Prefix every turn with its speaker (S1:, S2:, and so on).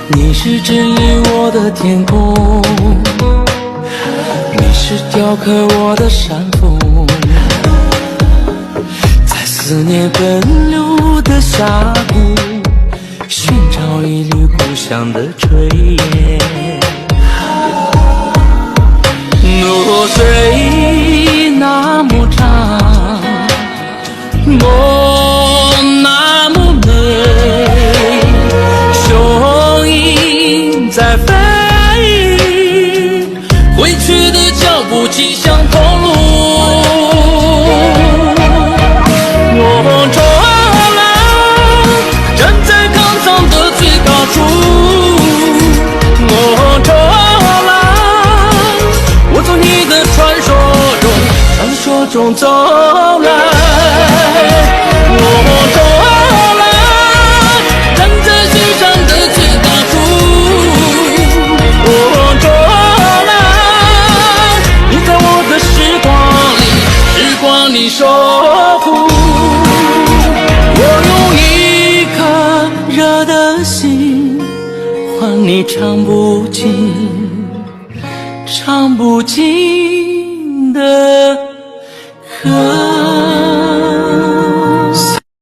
S1: 你是治愈我的天空，你是雕刻我的山峰，在思念奔流的峡谷，寻找一缕故乡的炊烟。路水那么长，梦那么美，雄鹰在飞，回去的脚步迹相同路。我冲浪，站在岗场的最高处。我冲浪，我从你的传说中走来。我冲浪，站在雪山的最高处。我冲浪，你在我的时光里守护。我用一颗热的心换你唱不尽的歌。